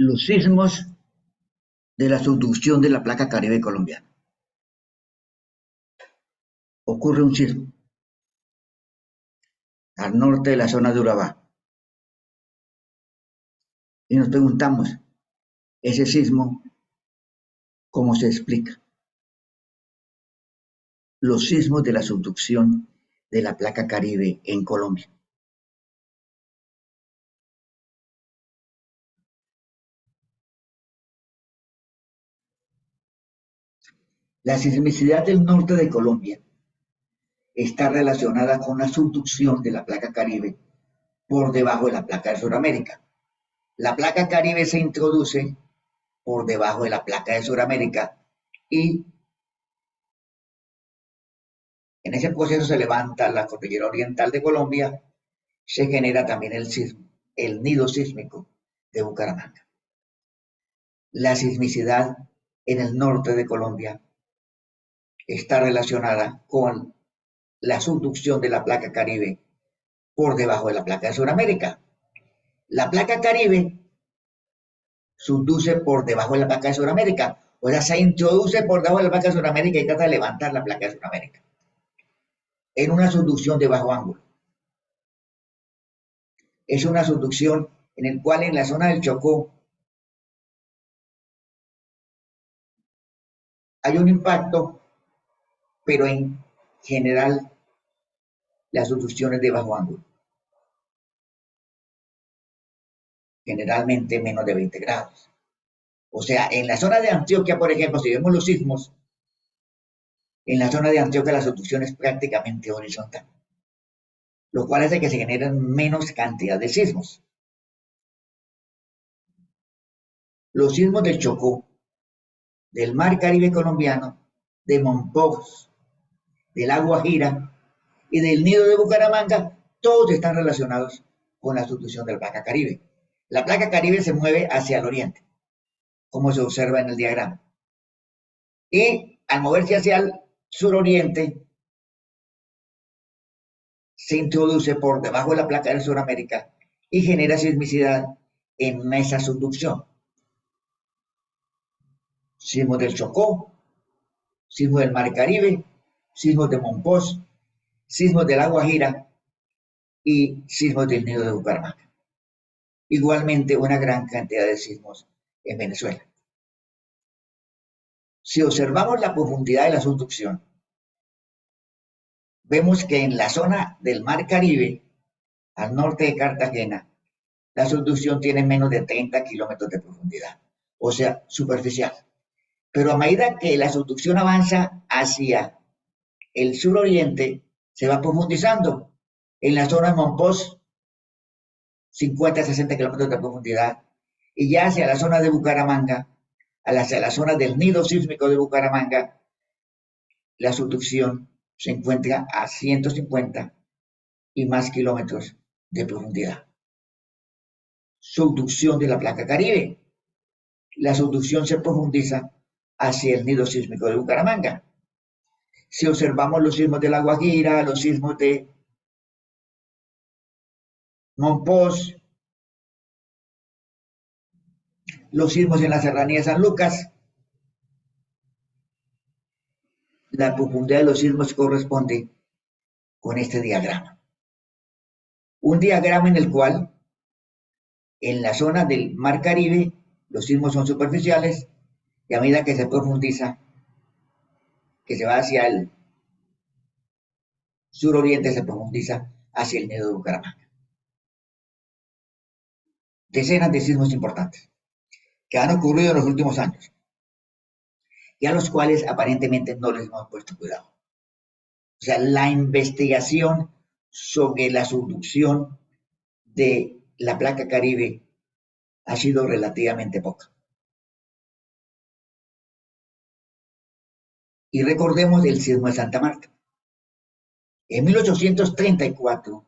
los sismos de la subducción de la placa Caribe colombiana. Ocurre un sismo al norte de la zona de Urabá. Y nos preguntamos, ese sismo, ¿cómo se explica? Los sismos de la subducción de la placa Caribe en Colombia. La sismicidad del norte de Colombia está relacionada con la subducción de la placa Caribe por debajo de la placa de Sudamérica. La placa Caribe se introduce por debajo de la placa de Sudamérica y en ese proceso se levanta la cordillera oriental de Colombia, se genera también el sismo, el nido sísmico de Bucaramanga. La sismicidad en el norte de Colombia está relacionada con la subducción de la placa Caribe por debajo de la placa de Sudamérica. La placa Caribe subduce por debajo de la placa de Sudamérica, o sea, se introduce por debajo de la placa de Sudamérica y trata de levantar la placa de Sudamérica en una subducción de bajo ángulo. Es una subducción en la cual en la zona del Chocó hay un impacto, pero en general la subducción es de bajo ángulo. Generalmente menos de 20 grados. O sea, en la zona de Antioquia, por ejemplo, si vemos los sismos, en la zona de Antioquia la subducción es prácticamente horizontal, lo cual hace que se generen menos cantidad de sismos. Los sismos del Chocó, del Mar Caribe colombiano, de Monpós, del La Guajira y del Nido de Bucaramanga, todos están relacionados con la subducción de la placa Caribe. La placa Caribe se mueve hacia el oriente, como se observa en el diagrama. Y al moverse hacia el suroriente, se introduce por debajo de la placa de Sudamérica y genera sismicidad en esa subducción. Sismos del Chocó, sismos del Mar Caribe, sismos de Monpós, sismos de La Guajira y sismos del Nido de Bucaramanga. Igualmente una gran cantidad de sismos en Venezuela. Si observamos la profundidad de la subducción, vemos que en la zona del Mar Caribe, al norte de Cartagena, la subducción tiene menos de 30 kilómetros de profundidad, o sea, superficial. Pero a medida que la subducción avanza hacia el suroriente, se va profundizando. En la zona de Monpós, 50 a 60 kilómetros de profundidad, y ya hacia la zona de Bucaramanga, hacia la zona del nido sísmico de Bucaramanga, la subducción se encuentra a 150 y más kilómetros de profundidad. Subducción de la placa Caribe. La subducción se profundiza hacia el nido sísmico de Bucaramanga. Si observamos los sismos de La Guajira, los sismos de Monpós, los sismos en la serranía de San Lucas, la profundidad de los sismos corresponde con este diagrama. Un diagrama en el cual en la zona del Mar Caribe los sismos son superficiales y a medida que se profundiza, que se va hacia el suroriente, se profundiza hacia el nido de Bucaramanga. Decenas de sismos importantes que han ocurrido en los últimos años y a los cuales aparentemente no les hemos puesto cuidado. O sea, la investigación sobre la subducción de la placa Caribe ha sido relativamente poca. Y recordemos el sismo de Santa Marta. En 1834,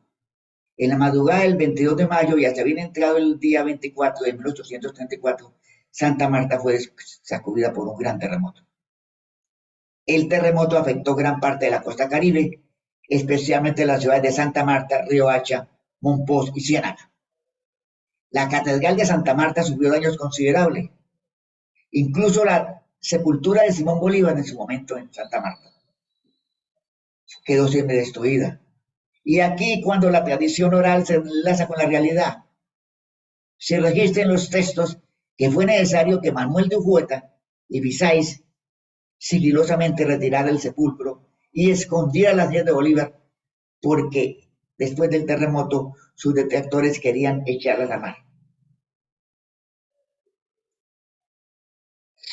en la madrugada del 22 de mayo y hasta bien entrado el día 24 de 1834, Santa Marta fue sacudida por un gran terremoto. El terremoto afectó gran parte de la costa Caribe, especialmente las ciudades de Santa Marta, Riohacha, Monpós y Ciénaga. La Catedral de Santa Marta sufrió daños considerables. Incluso la sepultura de Simón Bolívar en su momento en Santa Marta quedó siempre destruida. Y aquí, cuando la tradición oral se enlaza con la realidad, se registra en los textos que fue necesario que Manuel de Ujüeta y Bisáiz sigilosamente retirara el sepulcro y escondiera las ideas de Bolívar, porque después del terremoto sus detractores querían echarlas a mar.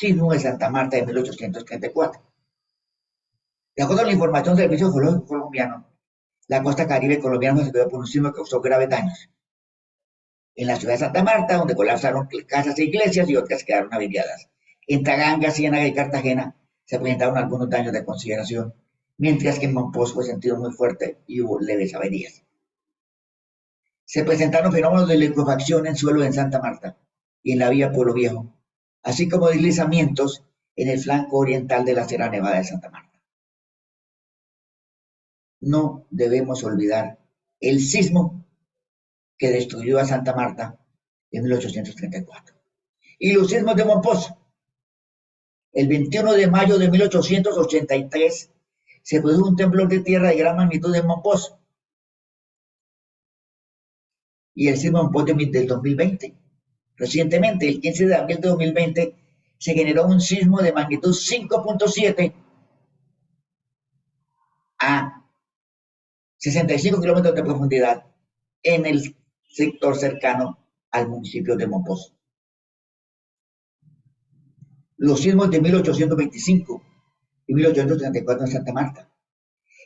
Sismo de Santa Marta de 1834. De acuerdo a la información del Servicio Geológico Colombiano, la costa caribe colombiana fue sacudido por un sismo que causó graves daños. En la ciudad de Santa Marta, donde colapsaron casas e iglesias y otras quedaron averiadas. En Taganga, Ciénaga y Cartagena se presentaron algunos daños de consideración, mientras que en Monpós fue sentido muy fuerte y hubo leves averías. Se presentaron fenómenos de liquefacción en suelo en Santa Marta y en la vía Pueblo Viejo, así como deslizamientos en el flanco oriental de la Sierra Nevada de Santa Marta. No debemos olvidar el sismo que destruyó a Santa Marta en 1834. Y los sismos de Monpós. El 21 de mayo de 1883 se produjo un temblor de tierra de gran magnitud en Monpós. Y el sismo de Monpós del 2020. Recientemente, el 15 de abril de 2020, se generó un sismo de magnitud 5.7 a 65 kilómetros de profundidad en el sector cercano al municipio de Monpós. Los sismos de 1825 y 1834 en Santa Marta,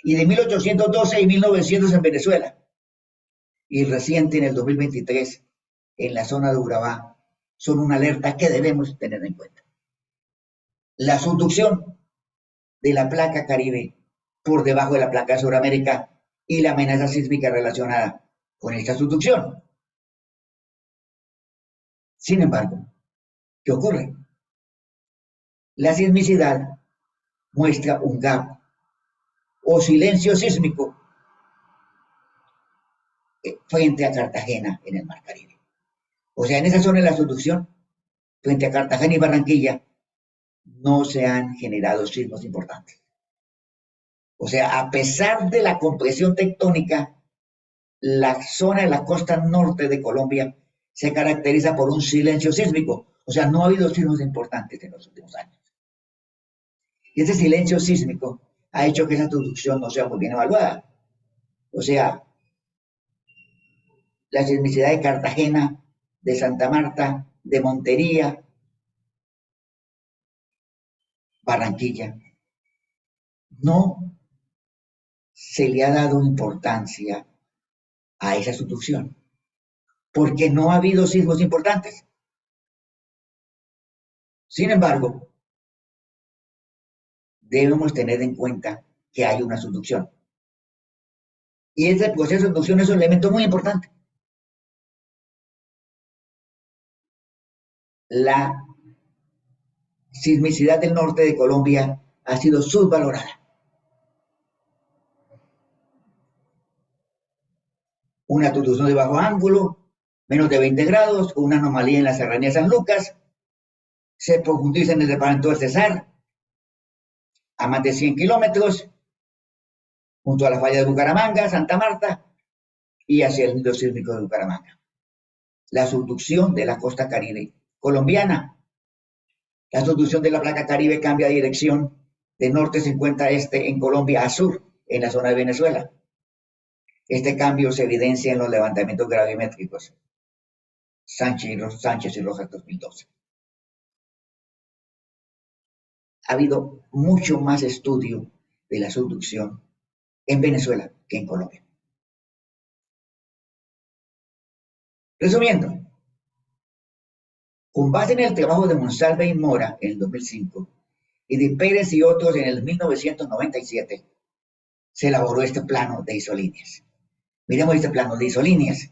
y de 1812 y 1900 en Venezuela, y reciente en el 2023 en la zona de Urabá, son una alerta que debemos tener en cuenta. La subducción de la placa Caribe por debajo de la placa de Sudamérica y la amenaza sísmica relacionada con esta subducción. Sin embargo, ¿qué ocurre? La sismicidad muestra un gap o silencio sísmico frente a Cartagena en el Mar Caribe. O sea, en esa zona de la subducción, frente a Cartagena y Barranquilla, no se han generado sismos importantes. O sea, a pesar de la compresión tectónica, la zona de la costa norte de Colombia se caracteriza por un silencio sísmico. O sea, no ha habido sismos importantes en los últimos años. Y ese silencio sísmico ha hecho que esa subducción no sea muy bien evaluada. O sea, la sismicidad de Cartagena, de Santa Marta, de Montería, Barranquilla, no se le ha dado importancia a esa subducción, porque no ha habido sismos importantes. Sin embargo, debemos tener en cuenta que hay una subducción. Y ese proceso de subducción es un elemento muy importante. La sismicidad del norte de Colombia ha sido subvalorada. Una subducción de bajo ángulo, menos de 20 grados, una anomalía en la serranía de San Lucas, se profundiza en el departamento del Cesar, a más de 100 kilómetros, junto a la falla de Bucaramanga, Santa Marta, y hacia el nido sísmico de Bucaramanga. La subducción de la costa caribe colombiana. La subducción de la placa Caribe cambia de dirección de norte 50 a este en Colombia a sur en la zona de Venezuela. Este cambio se evidencia en los levantamientos gravimétricos Sánchez y Rojas 2012. Ha habido mucho más estudio de la subducción en Venezuela que en Colombia. Resumiendo, con base en el trabajo de Monsalve y Mora en el 2005 y de Pérez y otros en el 1997, se elaboró este plano de isolíneas. Miremos este plano de isolíneas.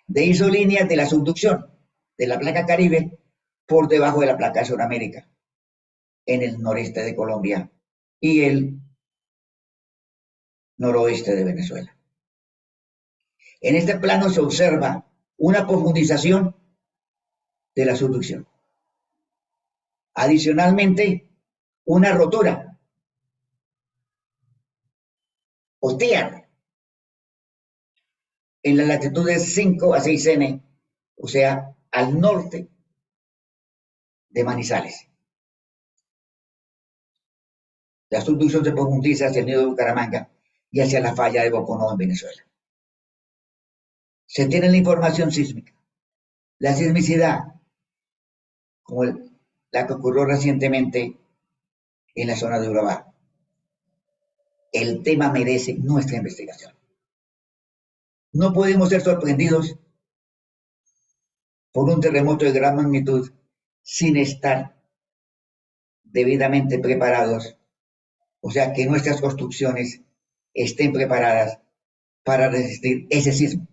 De isolíneas de la subducción de la placa Caribe por debajo de la placa de Sudamérica, en el noreste de Colombia y el noroeste de Venezuela. En este plano se observa una profundización de la subducción. Adicionalmente, una rotura o tear en las latitudes 5 a 6 n, o sea, al norte de Manizales. La subducción se profundiza hacia el nido de Bucaramanga y hacia la falla de Boconó en Venezuela. Se tiene la información sísmica. La sismicidad, como la que ocurrió recientemente en la zona de Urabá. El tema merece nuestra investigación. No podemos ser sorprendidos por un terremoto de gran magnitud sin estar debidamente preparados, o sea, que nuestras construcciones estén preparadas para resistir ese sismo.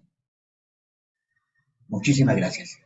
Muchísimas gracias.